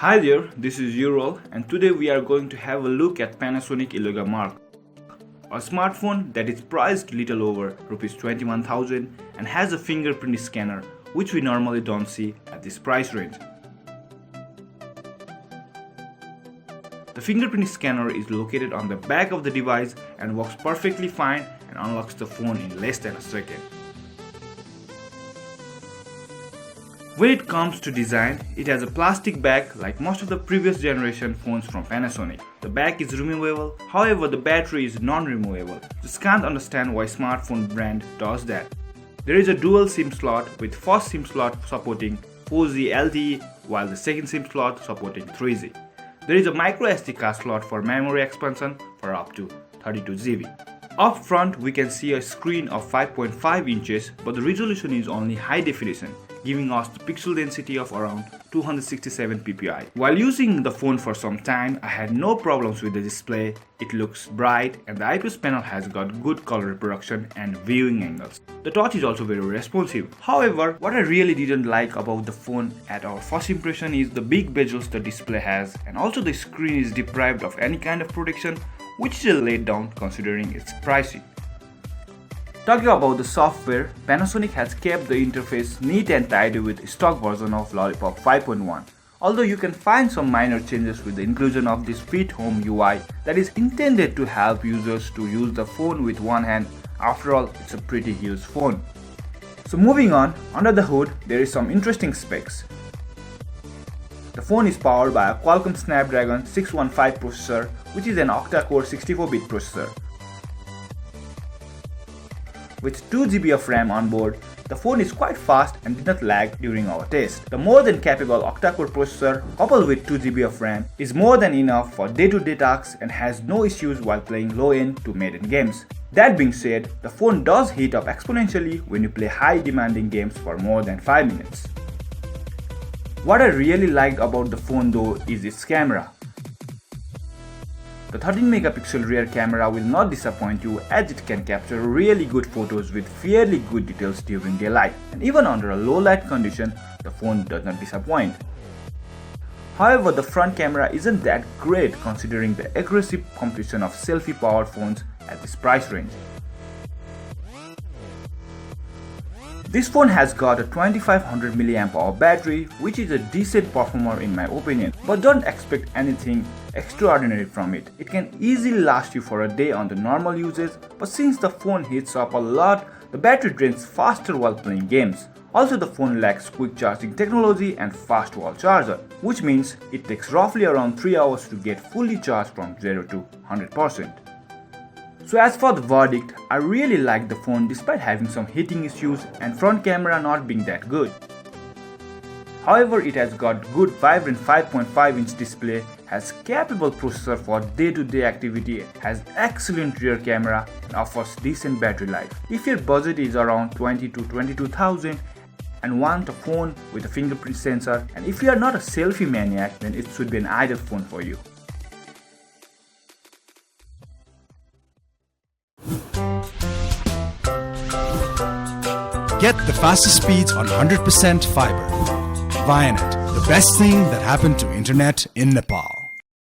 Hi there, this is Ural and today we are going to have a look at Panasonic Eluga Mark, a smartphone that is priced little over Rs 21,000 and has a fingerprint scanner which we normally don't see at this price range. The fingerprint scanner is located on the back of the device and works perfectly fine and unlocks the phone in less than a second. When it comes to design, it has a plastic back like most of the previous generation phones from Panasonic. The back is removable, however the battery is non-removable. Just can't understand why smartphone brand does that. There is a dual SIM slot with first SIM slot supporting 4G LTE while the second SIM slot supporting 3G. There is a microSD card slot for memory expansion for up to 32 GB. Up front we can see a screen of 5.5 inches but the resolution is only high definition, giving us the pixel density of around 267 ppi. While using the phone for some time, I had no problems with the display. It looks bright and the IPS panel has got good color reproduction and viewing angles. The touch is also very responsive. However, what I really didn't like about the phone at our first impression is the big bezels the display has, and also the screen is deprived of any kind of protection, which is a letdown considering its pricing. Talking about the software, Panasonic has kept the interface neat and tidy with stock version of Lollipop 5.1. Although you can find some minor changes with the inclusion of this FitHome UI that is intended to help users to use the phone with one hand. After all, it's a pretty huge phone. So moving on, under the hood there is some interesting specs. The phone is powered by a Qualcomm Snapdragon 615 processor, which is an octa-core 64-bit processor. With 2 GB of RAM on board, the phone is quite fast and did not lag during our test. The more than capable octa-core processor coupled with 2 GB of RAM is more than enough for day-to-day tasks and has no issues while playing low-end to mid-end games. That being said, the phone does heat up exponentially when you play high-demanding games for more than 5 minutes. What I really liked about the phone though is its camera. The 13-megapixel rear camera will not disappoint you as it can capture really good photos with fairly good details during daylight, and even under a low light condition, the phone does not disappoint. However, the front camera isn't that great considering the aggressive competition of selfie-powered phones at this price range. This phone has got a 2500 mAh battery, which is a decent performer in my opinion, but don't expect anything extraordinary from it. It can easily last you for a day on the normal usage, but since the phone heats up a lot, the battery drains faster while playing games. Also, the phone lacks quick charging technology and fast wall charger, which means it takes roughly around 3 hours to get fully charged from 0 to 100%. So as for the verdict, I really like the phone despite having some heating issues and front camera not being that good. However, it has got good vibrant 5.5-inch display, has capable processor for day-to-day activity, has excellent rear camera and offers decent battery life. If your budget is around 20 to 22,000 and want a phone with a fingerprint sensor, and if you are not a selfie maniac, then it should be an ideal phone for you. Get the fastest speeds on 100% fiber. Vianet, the best thing that happened to internet in Nepal.